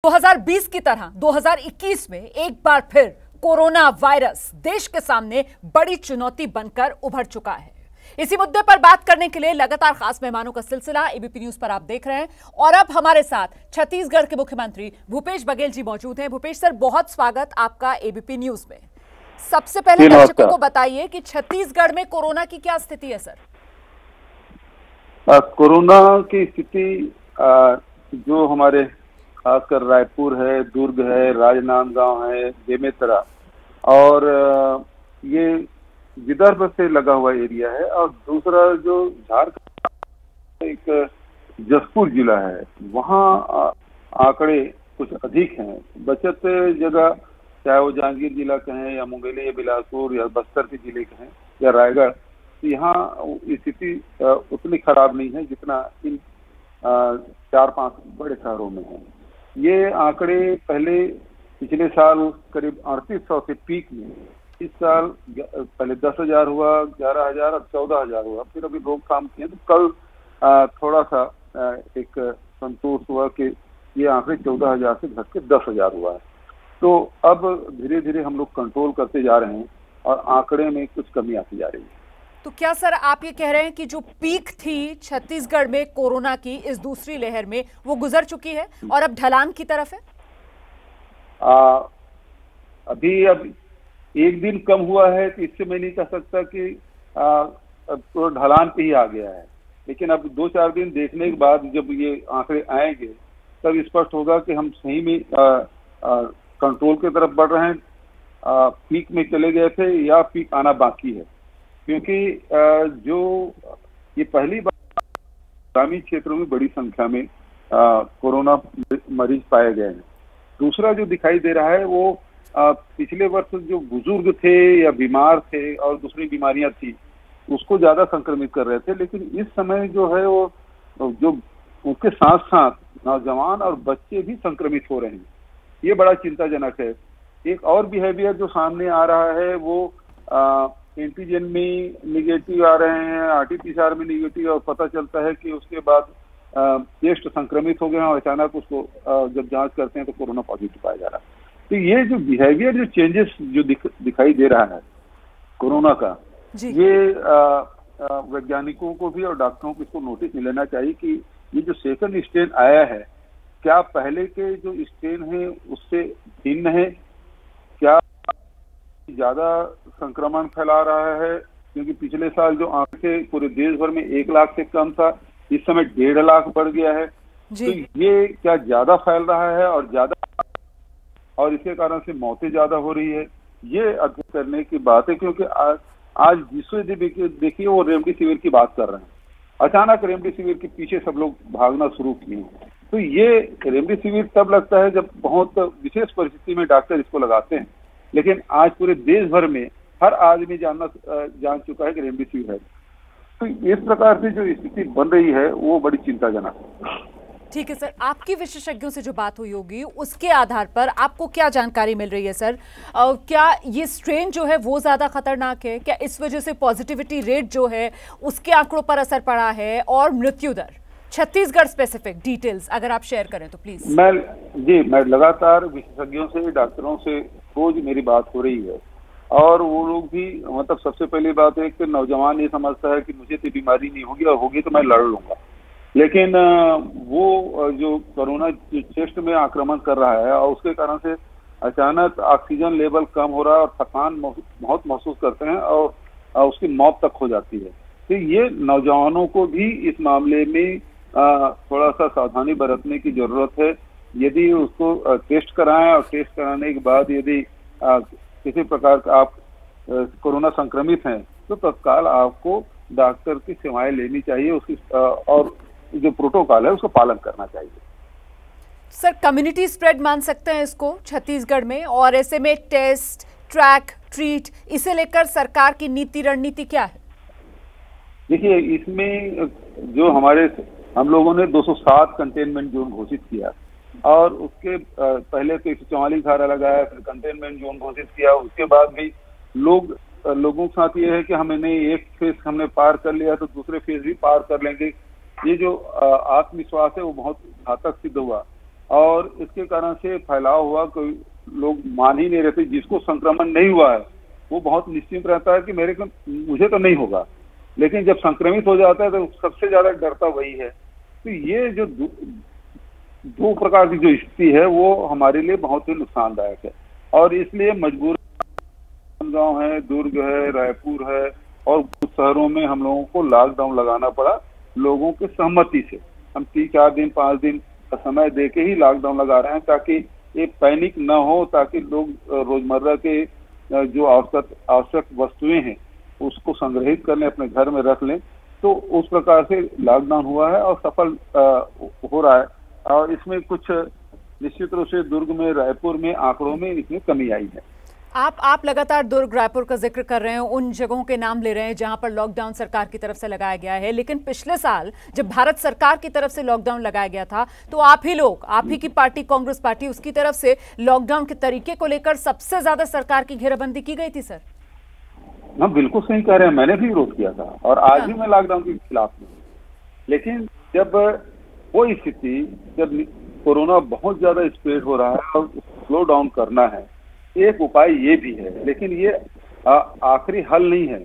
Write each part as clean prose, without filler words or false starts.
2020 की तरह 2021 में एक बार फिर कोरोना वायरस देश के सामने बड़ी चुनौती बनकर उभर चुका है। इसी मुद्दे पर बात करने के लिए लगातार खास मेहमानों का सिलसिला एबीपी न्यूज पर आप देख रहे हैं और अब हमारे साथ छत्तीसगढ़ के मुख्यमंत्री भूपेश बघेल जी मौजूद हैं। भूपेश सर, बहुत स्वागत आपका एबीपी न्यूज में। सबसे पहले दर्शकों को बताइए कि छत्तीसगढ़ में कोरोना की क्या स्थिति है सर? कोरोना की स्थिति जो हमारे खासकर रायपुर है, दुर्ग है, राजनांदगांव है, बेमेतरा और ये विदर्भ से लगा हुआ एरिया है और दूसरा जो झारखंड एक जसपुर जिला है, वहाँ आंकड़े कुछ अधिक हैं। बचत जगह चाहे वो जांजगीर जिला कहें या मुंगेली या बिलासपुर या बस्तर के जिले कहें या रायगढ़, यहाँ स्थिति उतनी खराब नहीं है जितना इन 4-5 बड़े शहरों में है। ये आंकड़े पिछले साल करीब 3800 से पीक में, इस साल पहले 10,000 हुआ, 11,000 और 14,000 हुआ। फिर अभी रोकथाम किए तो कल थोड़ा सा एक संतोष हुआ कि ये आंकड़े 14,000 से घट के 10,000 हुआ है। तो अब धीरे धीरे हम लोग कंट्रोल करते जा रहे हैं और आंकड़े में कुछ कमी आती जा रही है। तो क्या सर आप ये कह रहे हैं कि जो पीक थी छत्तीसगढ़ में कोरोना की इस दूसरी लहर में, वो गुजर चुकी है और अब ढलान की तरफ है? अब एक दिन कम हुआ है तो इससे मैं नहीं कह सकता कि अब तो ढलान पे ही आ गया है, लेकिन अब 2-4 दिन देखने के बाद जब ये आंकड़े आएंगे तब स्पष्ट होगा कि हम सही में कंट्रोल की तरफ बढ़ रहे हैं, पीक में चले गए थे या पीक आना बाकी है। क्योंकि जो ये पहली बार ग्रामीण क्षेत्रों में बड़ी संख्या में कोरोना मरीज पाए गए हैं। दूसरा जो दिखाई दे रहा है वो पिछले वर्ष जो बुजुर्ग थे या बीमार थे और दूसरी बीमारियां थी उसको ज्यादा संक्रमित कर रहे थे, लेकिन इस समय जो है वो जो उसके साथ साथ नौजवान और बच्चे भी संक्रमित हो रहे हैं। ये बड़ा चिंताजनक है। एक और बिहेवियर जो सामने आ रहा है वो एंटीजन में निगेटिव आ रहे हैं, आरटीपीसीआर में निगेटिव, और पता चलता है कि उसके बाद टेस्ट संक्रमित हो गए हैं और अचानक उसको जब जांच करते हैं तो कोरोना पॉजिटिव पाया जा रहा है। तो ये जो बिहेवियर जो चेंजेस जो दिखाई दे रहा है कोरोना का, ये वैज्ञानिकों को भी और डॉक्टरों को इसको नोटिस में लेना चाहिए कि ये जो सेकंड स्ट्रेन आया है, क्या पहले के जो स्ट्रेन है उससे भिन्न है, क्या ज्यादा संक्रमण फैला रहा है? क्योंकि पिछले साल जो आंकड़े पूरे देश भर में 1 लाख से कम था, इस समय 1.5 लाख बढ़ गया है। तो ये क्या ज्यादा फैल रहा है और इसके कारण से मौतें ज्यादा हो रही है? ये अध्ययन करने की बात है, क्योंकि आज विश्व देखिए वो रेमडेसिविर की बात कर रहे हैं। अचानक रेमडेसिविर के पीछे सब लोग भागना शुरू किए। तो ये रेमडेसिविर तब लगता है जब बहुत विशेष परिस्थिति में डॉक्टर इसको लगाते हैं, लेकिन आज पूरे देश भर में हर आदमी जान चुका है कि रेमडेसिविर है। तो इस प्रकार से जो स्थिति बन रही है वो बड़ी चिंताजनक है। ठीक है सर, आपकी विशेषज्ञों से जो बात हुई होगी उसके आधार पर आपको क्या जानकारी मिल रही है सर? क्या ये स्ट्रेन जो है वो ज्यादा खतरनाक है? क्या इस वजह से पॉजिटिविटी रेट जो है उसके आंकड़ों पर असर पड़ा है? और मृत्यु दर छत्तीसगढ़ स्पेसिफिक डिटेल्स अगर आप शेयर करें तो प्लीज। मैं लगातार विशेषज्ञों से, डॉक्टरों से रोज मेरी बात हो रही है और वो लोग भी, मतलब सबसे पहली बात है कि नौजवान ये समझता है कि मुझे तो बीमारी नहीं होगी और होगी तो मैं लड़ लूंगा, लेकिन वो जो कोरोना चेस्ट में आक्रमण कर रहा है और उसके कारण से अचानक ऑक्सीजन लेवल कम हो रहा है और थकान बहुत महसूस करते हैं और उसकी मौत तक हो जाती है। तो ये नौजवानों को भी इस मामले में थोड़ा सा सावधानी बरतने की जरूरत है। यदि उसको टेस्ट कराएं और टेस्ट कराने के बाद यदि किसी प्रकार का आप कोरोना संक्रमित हैं तो तत्काल आपको डॉक्टर की सेवाएं लेनी चाहिए, उसकी और जो प्रोटोकॉल है उसका पालन करना चाहिए। सर, कम्युनिटी स्प्रेड मान सकते हैं इसको छत्तीसगढ़ में, और ऐसे में टेस्ट, ट्रैक, ट्रीट, इसे लेकर सरकार की नीति रणनीति क्या है? देखिए, इसमें जो हम लोगों ने 207 कंटेनमेंट जोन घोषित किया और उसके पहले तो 144 धारा लगाया, फिर कंटेनमेंट जोन घोषित किया। उसके बाद भी लोगों के साथ ये है कि हमने एक फेज हमने पार कर लिया तो दूसरे फेज भी पार कर लेंगे। ये जो आत्मविश्वास है वो बहुत घातक सिद्ध हुआ। और इसके कारण से फैलाव हुआ, कोई लोग मान ही नहीं रहते। जिसको संक्रमण नहीं हुआ है वो बहुत निश्चिंत रहता है कि मुझे तो नहीं होगा, लेकिन जब संक्रमित हो जाता है तो सबसे ज्यादा डरता वही है। तो ये जो दो प्रकार की जो स्थिति है वो हमारे लिए बहुत ही नुकसानदायक है, और इसलिए मजबूर गांव है, दुर्ग है, रायपुर है और कुछ शहरों में हम लोगों को लॉकडाउन लगाना पड़ा। लोगों के सहमति से हम 3-4 दिन 5 दिन का समय देके ही लॉकडाउन लगा रहे हैं, ताकि ये पैनिक न हो, ताकि लोग रोजमर्रा के जो आवश्यक वस्तुएं हैं उसको संग्रहित कर लें, अपने घर में रख लें। तो उस प्रकार से लॉकडाउन हुआ है और सफल हो रहा है, और इसमें कुछ निश्चित रूप से दुर्ग में, रायपुर में आंकड़ों में इसमें कमी आई है। आप लगातार दुर्ग, रायपुर का जिक्र कर रहे हैं, उन जगहों के नाम ले रहे हैं जहां पर लॉकडाउन सरकार की तरफ से लगाया गया है, लेकिन पिछले साल जब भारत सरकार की तरफ से लॉकडाउन लगाया गया था तो आप ही की पार्टी कांग्रेस पार्टी, उसकी तरफ से लॉकडाउन के तरीके को लेकर सबसे ज्यादा सरकार की घेराबंदी की गई थी सर। हाँ, बिल्कुल सही कह रहे हैं, मैंने भी विरोध किया था और आज भी मैं लॉकडाउन के खिलाफ हूँ। लेकिन जब वो स्थिति, जब कोरोना बहुत ज्यादा स्प्रेड हो रहा है और स्लो डाउन करना है, एक उपाय ये भी है, लेकिन ये आखिरी हल नहीं है।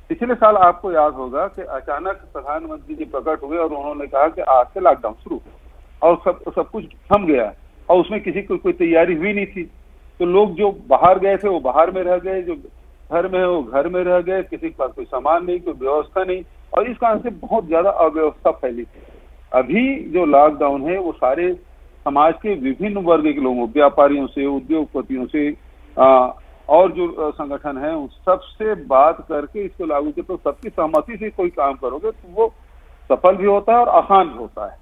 पिछले साल आपको याद होगा कि अचानक प्रधानमंत्री जी प्रकट हुए और उन्होंने कहा कि आज से लॉकडाउन शुरू, और सब कुछ थम गया और उसमें किसी को कोई तैयारी हुई नहीं थी। तो लोग जो बाहर गए थे वो बाहर में रह गए, जो घर में है वो घर में रह गए, किसी के पास कोई सामान नहीं, कोई व्यवस्था नहीं, और इस कारण से बहुत ज्यादा अव्यवस्था फैली थी। अभी जो लॉकडाउन है वो सारे समाज के विभिन्न वर्ग के लोगों, व्यापारियों से, उद्योगपतियों से और जो संगठन है उन सबसे बात करके इसको लागू किया, तो सबकी सहमति से कोई काम करोगे तो वो सफल भी होता है और आसान भी होता है।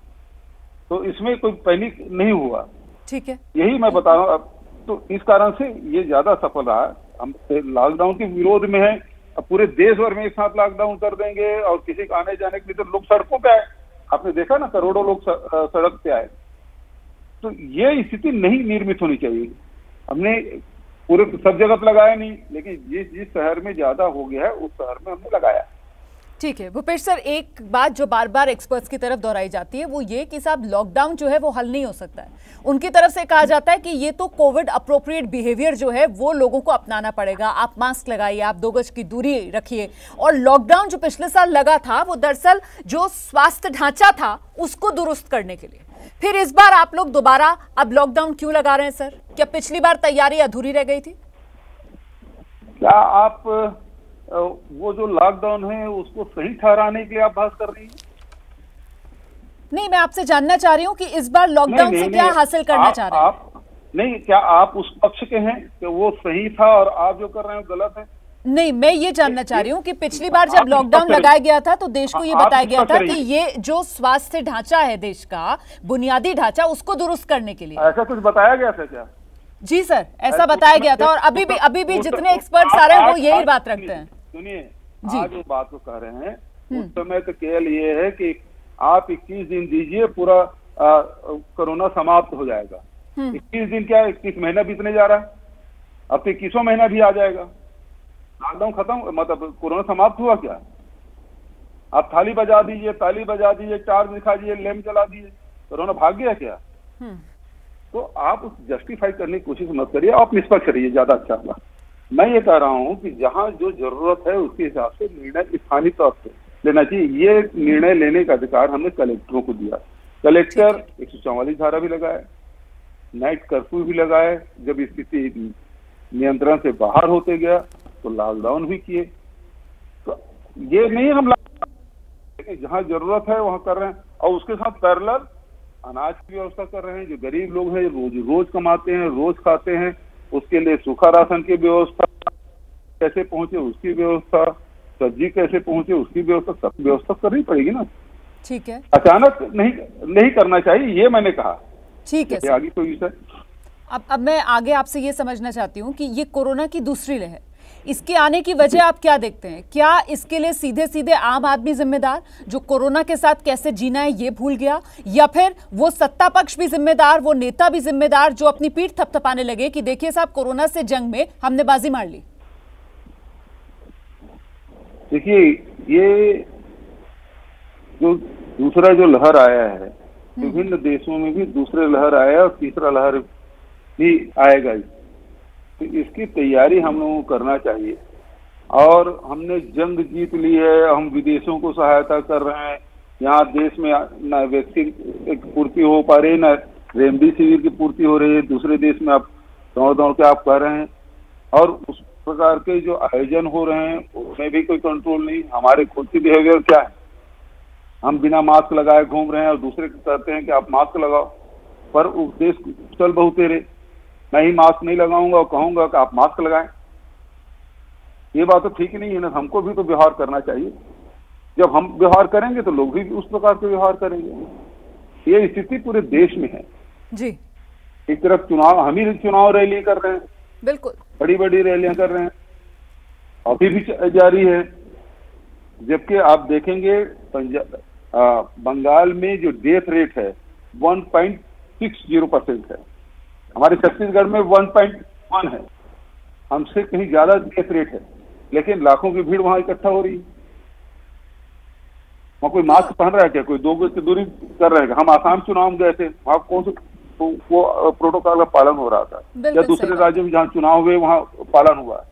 तो इसमें कोई पैनिक नहीं हुआ। ठीक है, यही मैं बता रहा हूँ। अब तो इस कारण से ये ज्यादा सफल रहा है। हम लॉकडाउन के विरोध में है, अब पूरे देश भर में एक साथ लॉकडाउन कर देंगे और किसी को आने जाने के लिए तो लोग सड़कों पे आए। आपने देखा ना, करोड़ों लोग सड़क पे आए। तो ये स्थिति नहीं निर्मित होनी चाहिए। हमने पूरे सब जगह लगाया नहीं, लेकिन जिस शहर में ज्यादा हो गया है उस शहर में हमने लगाया। ठीक है भूपेश सर, एक बात जो बार बार एक्सपर्ट्स की तरफ दोहराई जाती है वो ये कि साहब लॉकडाउन जो है वो हल नहीं हो सकता है। उनकी तरफ से कहा जाता है कि ये तो कोविड अप्रोप्रिएट बिहेवियर जो है वो लोगों को अपनाना पड़ेगा। आप मास्क लगाइए, आप 2 गज की दूरी रखिए। और लॉकडाउन जो पिछले साल लगा था वो दरअसल जो स्वास्थ्य ढांचा था उसको दुरुस्त करने के लिए। फिर इस बार आप लोग दोबारा अब लॉकडाउन क्यों लगा रहे हैं सर? क्या पिछली बार तैयारी अधूरी रह गई थी? क्या आप वो जो लॉकडाउन है उसको सही ठहराने के लिए आप बात कर रही हैं? नहीं, मैं आपसे जानना चाह रही हूँ कि इस बार लॉकडाउन से क्या हासिल करना चाह रहे हैं? नहीं, क्या आप उस पक्ष के हैं कि वो सही था और आप जो कर रहे हैं वो गलत है? नहीं, मैं ये जानना चाह रही हूँ कि पिछली बार जब लॉकडाउन लगाया गया था तो देश को ये बताया गया था कि ये जो स्वास्थ्य ढांचा है देश का, बुनियादी ढांचा, उसको दुरुस्त करने के लिए। ऐसा कुछ बताया गया था क्या? जी सर, ऐसा बताया गया था और अभी भी जितने एक्सपर्ट आ रहे हैं वो यही बात रखते हैं। सुनिए, आज जो बात को कह रहे हैं उस समय तो केवल ये है कि आप 21 दिन दीजिए, पूरा कोरोना समाप्त हो जाएगा। 21 दिन क्या, 21 महीना बीतने जा रहा है, अब तो 21वां महीना भी आ जाएगा। लॉकडाउन खत्म, मतलब कोरोना समाप्त हुआ क्या? आप थाली बजा दीजिए, ताली बजा दीजिए, टार्च दिखा दीजिए, लैंप जला दीजिए, कोरोना भाग गया क्या? तो आप उस जस्टिफाई करने की कोशिश मत करिए, आप निष्पक्ष रहिए, ज्यादा अच्छा होगा। मैं ये कह रहा हूँ कि जहाँ जो जरूरत है उसके हिसाब से निर्णय स्थानीय तौर पर लेना चाहिए। ये निर्णय लेने का अधिकार हमने कलेक्टरों को दिया। कलेक्टर 144 धारा भी लगाए, नाइट कर्फ्यू भी लगाए, जब स्थिति नियंत्रण से बाहर होते गया तो लॉकडाउन भी किए। तो ये नहीं हम जहाँ जरूरत है वहाँ कर रहे हैं, और उसके साथ पैरेलल अनाज की व्यवस्था कर रहे हैं। जो गरीब लोग हैं, रोज कमाते हैं, रोज खाते हैं, उसके लिए सूखा राशन की व्यवस्था कैसे पहुंचे उसकी व्यवस्था, सब्जी कैसे पहुंचे उसकी व्यवस्था, सब व्यवस्था करनी पड़ेगी ना। ठीक है, अचानक नहीं करना चाहिए, ये मैंने कहा। ठीक है, आगे कोई विषय? अब मैं आगे आपसे ये समझना चाहती हूँ कि ये कोरोना की दूसरी लहर, इसके आने की वजह आप क्या देखते हैं? क्या इसके लिए सीधे सीधे आम आदमी जिम्मेदार, जो कोरोना के साथ कैसे जीना है ये भूल गया, या फिर वो सत्ता पक्ष भी जिम्मेदार, वो नेता भी जिम्मेदार जो अपनी पीठ थपथपाने लगे कि देखिए साहब कोरोना से जंग में हमने बाजी मार ली? देखिए, ये जो दूसरा जो लहर आया है विभिन्न देशों में भी दूसरे लहर आया और तीसरा लहर भी आएगा। तो इसकी तैयारी हम लोगों को करना चाहिए। और हमने जंग जीत ली है, हम विदेशों को सहायता कर रहे हैं, यहाँ देश में न वैक्सीन की पूर्ति हो पा रही, न रेमडेसिविर की पूर्ति हो रही है, दूसरे देश में आप दौड़ दौड़ के आप कर रहे हैं। और उस प्रकार के जो आयोजन हो रहे हैं उसमें भी कोई कंट्रोल नहीं। हमारे खुद की बिहेवियर क्या है, हम बिना मास्क लगाए घूम रहे हैं और दूसरे को कहते हैं कि आप मास्क लगाओ, पर उपदेश चल बहुत तेरे, मैं ही मास्क नहीं लगाऊंगा और कहूंगा कि आप मास्क लगाएं। ये बात तो ठीक ही नहीं है ना। हमको भी तो व्यवहार करना चाहिए। जब हम व्यवहार करेंगे तो लोग भी उस प्रकार से व्यवहार करेंगे। ये स्थिति पूरे देश में है जी। एक तरफ चुनाव, हम ही चुनाव रैली कर रहे हैं, बिल्कुल बड़ी बड़ी रैलियां कर रहे हैं, अभी भी जारी है। जबकि आप देखेंगे बंगाल में जो डेथ रेट है 1.60% है, हमारे छत्तीसगढ़ में 1.1 है, हमसे कहीं ज्यादा डेथ रेट है, लेकिन लाखों की भीड़ वहां इकट्ठा हो रही है। वहां कोई मास्क पहन रहा है क्या? कोई 2 गज की दूरी कर रहा है? हम आसाम चुनाव में गए थे, वहां कौन से वो प्रोटोकॉल का पालन हो रहा था, या दूसरे राज्यों में जहाँ चुनाव हुए वहां पालन हुआ?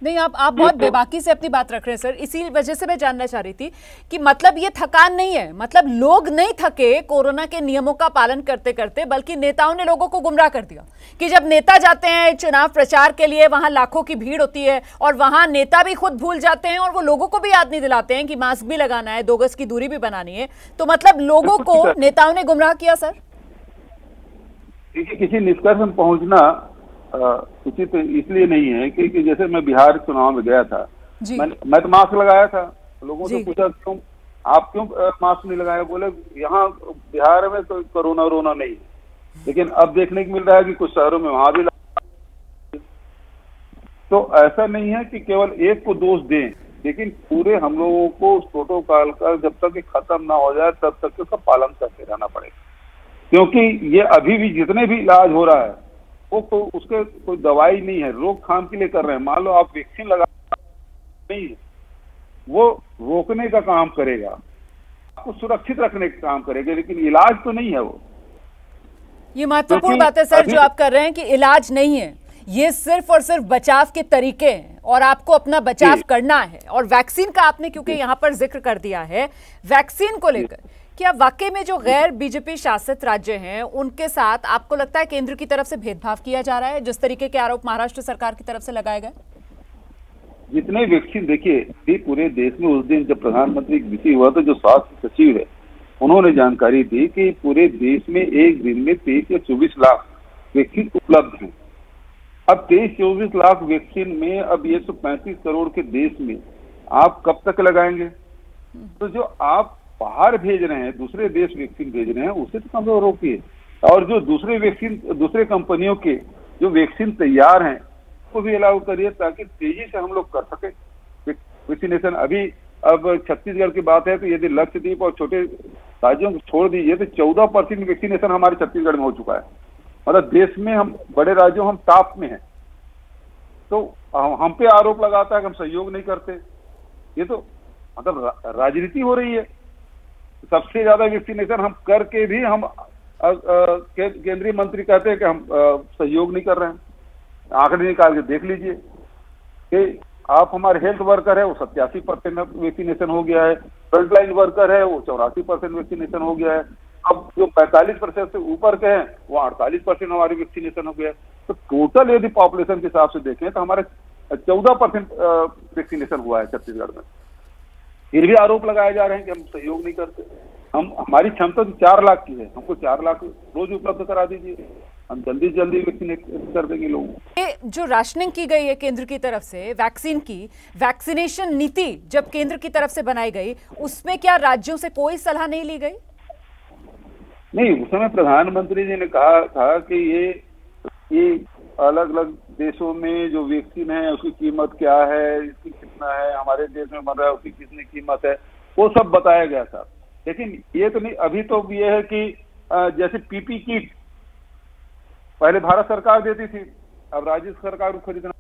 नहीं, आप बहुत बेबाकी से अपनी बात रख रहे हैं सर। इसी वजह से मैं जानना चाह रही थी कि मतलब ये थकान नहीं है, मतलब लोग नहीं थके कोरोना के नियमों का पालन करते करते, बल्कि नेताओं ने लोगों को गुमराह कर दिया कि जब नेता जाते हैं चुनाव प्रचार के लिए, वहां लाखों की भीड़ होती है और वहां नेता भी खुद भूल जाते हैं और वो लोगों को भी याद नहीं दिलाते हैं कि मास्क भी लगाना है, 2 गज की दूरी भी बनानी है। तो मतलब लोगों को नेताओं ने गुमराह किया सर। देखिए, किसी निष्कर्ष में पहुंचना उचित तो इसलिए नहीं है कि जैसे मैं बिहार चुनाव में गया था, मैं तो मास्क लगाया था, लोगों से पूछा क्यों आप क्यों मास्क नहीं लगाया? बोले यहाँ बिहार में तो कोरोना नहीं है। लेकिन अब देखने को मिल रहा है कि कुछ शहरों में वहां भी तो ऐसा नहीं है कि केवल एक को दोष दें, लेकिन पूरे हम लोगों को उस प्रोटोकॉल का जब तक खत्म ना हो जाए तब तक उसका पालन करते रहना पड़ेगा। क्योंकि ये अभी भी जितने भी इलाज हो रहा है वो उसके कोई दवाई नहीं है, रोकथाम के लिए कर रहे हैं। मान लो आप वैक्सीन लगा नहीं है, वो रोकने का काम करेगा, आपको सुरक्षित रखने का काम करेगा, लेकिन इलाज तो नहीं है वो। ये महत्वपूर्ण बात है सर जो आप कर रहे हैं कि इलाज नहीं है, ये सिर्फ और सिर्फ बचाव के तरीके हैं और आपको अपना बचाव करना है। और वैक्सीन का आपने क्योंकि यहाँ पर जिक्र कर दिया है, वैक्सीन को लेकर क्या वाकई में जो गैर बीजेपी शासित राज्य हैं उनके साथ आपको लगता है केंद्र की तरफ से भेदभाव किया जा रहा है, जिस तरीके के आरोप महाराष्ट्र सरकार की तरफ से लगाए गए? जितने वैक्सीन देखिए पूरे देश में, उस दिन जब प्रधानमंत्री विषय हुआ तो जो स्वास्थ्य सचिव है उन्होंने जानकारी दी कि पूरे देश में एक दिन में 23 या 24 लाख वैक्सीन उपलब्ध हैं। अब 23-24 लाख वैक्सीन में अब 135 करोड़ के देश में आप कब तक लगाएंगे? तो जो आप बाहर भेज रहे हैं, दूसरे देश वैक्सीन भेज रहे हैं, उसे तो कम रोकिए। और जो दूसरे कंपनियों के जो वैक्सीन तैयार हैं वो भी अलाउ करिए, ताकि तेजी से हम लोग कर सके वैक्सीनेशन। अभी अब छत्तीसगढ़ की बात है तो यदि लक्षद्वीप और छोटे राज्यों को छोड़ दीजिए तो 14% वैक्सीनेशन हमारे छत्तीसगढ़ में हो चुका है। मतलब देश में हम बड़े राज्यों हम टॉप में हैं। तो हम पे आरोप लगाता है कि हम सहयोग नहीं करते। ये तो मतलब राजनीति हो रही है। सबसे ज्यादा वैक्सीनेशन हम करके भी हम केंद्रीय मंत्री कहते हैं कि हम सहयोग नहीं कर रहे हैं। आंकड़े निकाल के देख लीजिए कि आप हमारे हेल्थ वर्कर है वो 87% वैक्सीनेशन हो गया है, फ्रंटलाइन वर्कर है वो 84% वैक्सीनेशन हो गया है। अब जो 45% से ऊपर के हैं वो 48% हमारी वैक्सीनेशन हो गया है। तो टोटल यदि पॉपुलेशन के हिसाब से देखें तो हमारे 14% वैक्सीनेशन हुआ है छत्तीसगढ़ में। फिर भी आरोप लगाए जा रहे हैं कि हम सहयोग नहीं करते। हमारी क्षमता तो 4 लाख की है, हमको 4 लाख रोज उपलब्ध करा दीजिए, हम जल्दी से जल्दी वैक्सीनेट कर देंगे लोगों को। ये जो राशनिंग की गई है केंद्र की तरफ से वैक्सीन की, वैक्सीनेशन नीति जब केंद्र की तरफ से बनाई गई उसमें क्या राज्यों से कोई सलाह नहीं ली गई? नहीं, उस समय प्रधानमंत्री जी ने कहा था कि ये अलग अलग देशों में जो वैक्सीन है उसकी कीमत क्या है, इसकी कितना है, हमारे देश में बन रहा है उसकी कितनी कीमत है, वो सब बताया गया था। लेकिन ये तो नहीं, अभी तो ये है कि जैसे पीपी किट पहले भारत सरकार देती थी, अब राज्य सरकार को खरीदना।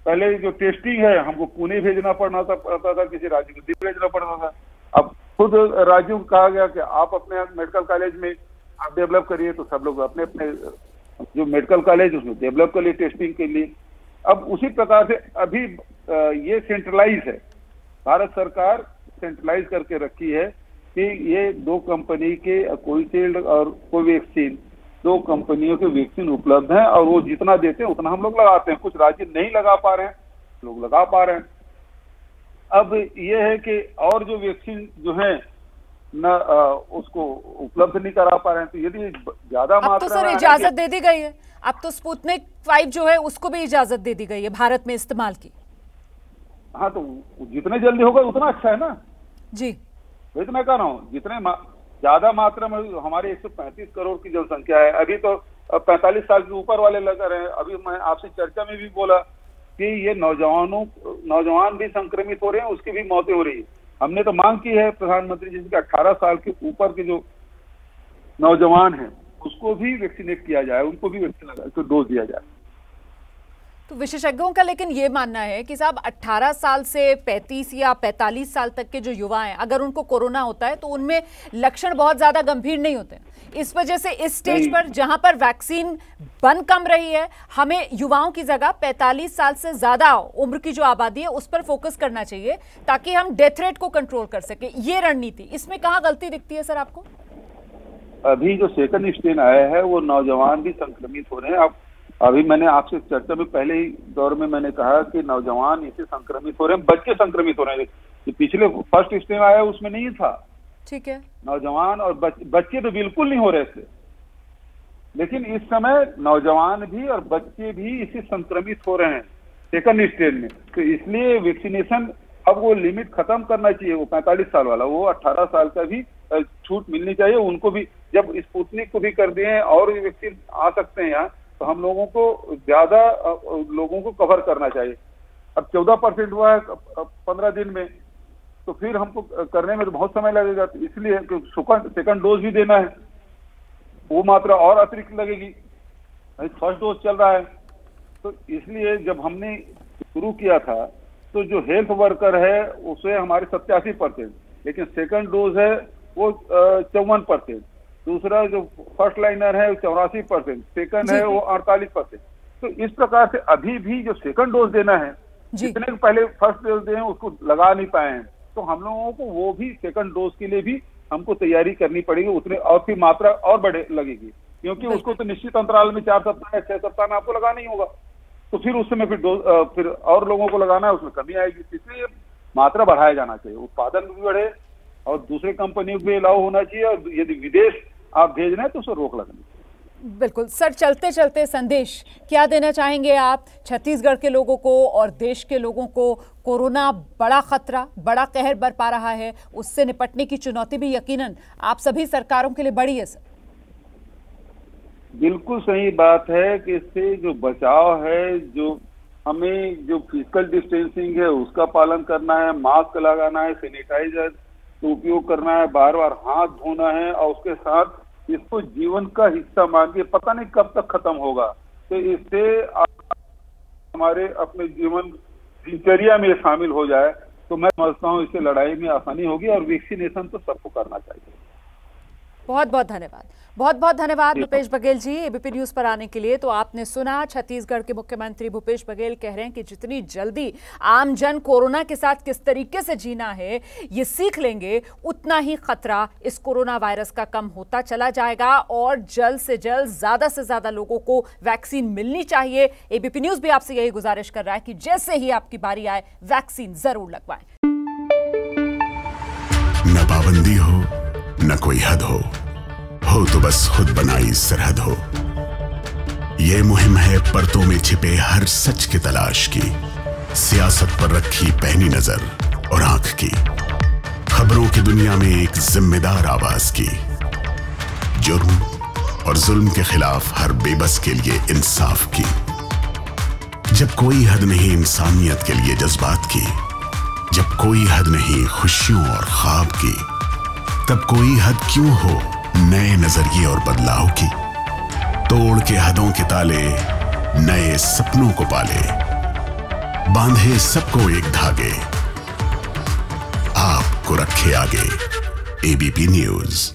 पहले जो टेस्टिंग है हमको पुणे भेजना पड़ता था, किसी राज्य को दिल्ली भेजना पड़ता था। अब खुद राज्यों को कहा गया कि आप अपने मेडिकल कॉलेज में आप डेवलप करिए, तो सब लोग अपने अपने जो मेडिकल कॉलेज उसमें डेवलप कर लिए टेस्टिंग के लिए। अब उसी प्रकार से अभी ये सेंट्रलाइज है, भारत सरकार सेंट्रलाइज करके रखी है कि ये 2 कंपनी के कोविशील्ड और कोवैक्सीन 2 कंपनियों के वैक्सीन उपलब्ध हैं और वो जितना देते हैं उतना हम लोग लगाते हैं। कुछ राज्य नहीं लगा पा रहे हैं, लोग लगा पा रहे हैं। अब ये है कि और जो वैक्सीन जो है न उसको उपलब्ध नहीं करा पा रहे हैं, तो यदि ज्यादा मात्रा अब तो सर इजाजत दे दी गई है, अब तो स्पुतनिक 5 जो है उसको भी इजाजत दे दी गई है भारत में इस्तेमाल की। हाँ, तो जितने जल्दी होगा उतना अच्छा है ना जी। वही तो मैं कह रहा हूँ, जितने ज्यादा मात्रा में हमारे 135 करोड़ की जनसंख्या है, अभी तो 45 साल के ऊपर वाले लग रहे हैं। अभी मैं आपसे चर्चा में भी बोला कि ये नौजवान भी संक्रमित हो रहे हैं, उसकी भी मौतें हो रही है। हमने तो मांग की है प्रधानमंत्री जी से 18 साल के ऊपर के जो नौजवान हैं उसको भी वैक्सीनेट किया जाए, उनको भी वैक्सीन डोज दिया जाए। तो विशेषज्ञों का लेकिन ये मानना है कि साहब 18 साल से 35 या 45 साल तक के जो युवा हैं, अगर उनको कोरोना होता है तो उनमें लक्षण बहुत ज्यादा गंभीर नहीं होते। इस वजह से इस स्टेज पर जहां पर वैक्सीन बन कम रही है, हमें युवाओं की जगह 45 साल से ज्यादा उम्र की जो आबादी है उस पर फोकस करना चाहिए ताकि हम डेथ रेट को कंट्रोल कर सके। ये रणनीति, इसमें कहाँ गलती दिखती है सर आपको? अभी जो सेकंड स्ट्रेन आया है वो नौजवान भी संक्रमित हो रहे हैं। अब अभी मैंने आपसे चर्चा में पहले ही दौर में मैंने कहा कि नौजवान इससे संक्रमित हो रहे हैं, बच्चे संक्रमित हो रहे हैं। जो पिछले फर्स्ट स्ट्रेन आया उसमें नहीं था, ठीक है, नौजवान और बच्चे तो बिल्कुल नहीं हो रहे थे, लेकिन इस समय नौजवान भी और बच्चे भी इससे संक्रमित हो रहे हैं सेकंड स्ट्रेन में। तो इसलिए वैक्सीनेशन अब वो लिमिट खत्म करना चाहिए, वो 45 साल वाला, वो 18 साल का भी छूट मिलनी चाहिए उनको भी। जब स्पुतनिक को भी कर दिए और भी वैक्सीन आ सकते हैं यहाँ, तो हम लोगों को ज्यादा लोगों को कवर करना चाहिए। अब 14% हुआ है 15 दिन में, तो फिर हमको करने में तो बहुत समय लगेगा। तो इसलिए सेकंड डोज भी देना है, वो मात्रा और अतिरिक्त लगेगी। फर्स्ट डोज चल रहा है, तो इसलिए जब हमने शुरू किया था तो जो हेल्थ वर्कर है उसे हमारे 87%, लेकिन सेकंड डोज है वो 54%, दूसरा जो फर्स्ट लाइनर है 84%, सेकंड है वो 48%। तो इस प्रकार से अभी भी जो सेकंड डोज देना है, जितने पहले फर्स्ट डोज दें उसको लगा नहीं पाए हैं, तो हम लोगों को वो भी सेकंड डोज के लिए भी हमको तैयारी करनी पड़ेगी, उतने और फिर मात्रा और बढ़े लगेगी, क्योंकि उसको तो निश्चित अंतराल में 4 सप्ताह या 6 सप्ताह में आपको लगाना ही होगा। तो फिर उस समय फिर और लोगों को लगाना है, उसमें कमी आएगी। इसलिए मात्रा बढ़ाया जाना चाहिए, उत्पादन भी बढ़े और दूसरे कंपनियों को भी अलाउ होना चाहिए, और यदि विदेश आप भेज रहे हैं तो उसे रोक लगनी चाहिए। बिल्कुल सर, चलते चलते संदेश क्या देना चाहेंगे आप छत्तीसगढ़ के लोगों को और देश के लोगों को? कोरोना बड़ा खतरा, बड़ा कहर बरपा रहा है, उससे निपटने की चुनौती भी यकीनन आप सभी सरकारों के लिए बड़ी है। सर बिल्कुल सही बात है कि इससे जो बचाव है, जो हमें जो फिजिकल डिस्टेंसिंग है उसका पालन करना है, मास्क लगाना है, सैनिटाइजर का उपयोग करना है, बार बार हाथ धोना है, और उसके साथ इसको जीवन का हिस्सा मान के, पता नहीं कब तक खत्म होगा, तो इससे हमारे अपने जीवन दिनचर्या में शामिल हो जाए तो मैं समझता हूँ इससे लड़ाई में आसानी होगी, और वैक्सीनेशन तो सबको करना चाहिए। बहुत बहुत धन्यवाद, बहुत बहुत धन्यवाद भूपेश बघेल जी एबीपी न्यूज पर आने के लिए। तो आपने सुना, छत्तीसगढ़ के मुख्यमंत्री भूपेश बघेल कह रहे हैं कि जितनी जल्दी आम जन कोरोना के साथ किस तरीके से जीना है ये सीख लेंगे, उतना ही खतरा इस कोरोना वायरस का कम होता चला जाएगा, और जल्द से जल्द ज्यादा से ज्यादा लोगों को वैक्सीन मिलनी चाहिए। एबीपी न्यूज भी आपसे यही गुजारिश कर रहा है कि जैसे ही आपकी बारी आए वैक्सीन जरूर लगवाएं। न पाबंदी हो न कोई हद हो तो बस खुद बनाई सरहद हो। ये मुहिम है परतों में छिपे हर सच की तलाश की, सियासत पर रखी पैनी नजर और आंख की, खबरों की दुनिया में एक जिम्मेदार आवाज की, जुर्म और जुल्म के खिलाफ हर बेबस के लिए इंसाफ की। जब कोई हद नहीं इंसानियत के लिए जज्बात की, जब कोई हद नहीं खुशियों और ख्वाब की, तब कोई हद क्यों हो नए नजरिए और बदलाव की। तोड़ के हदों के ताले, नए सपनों को पाले, बांधे सबको एक धागे, आपको रखे आगे। ABP news.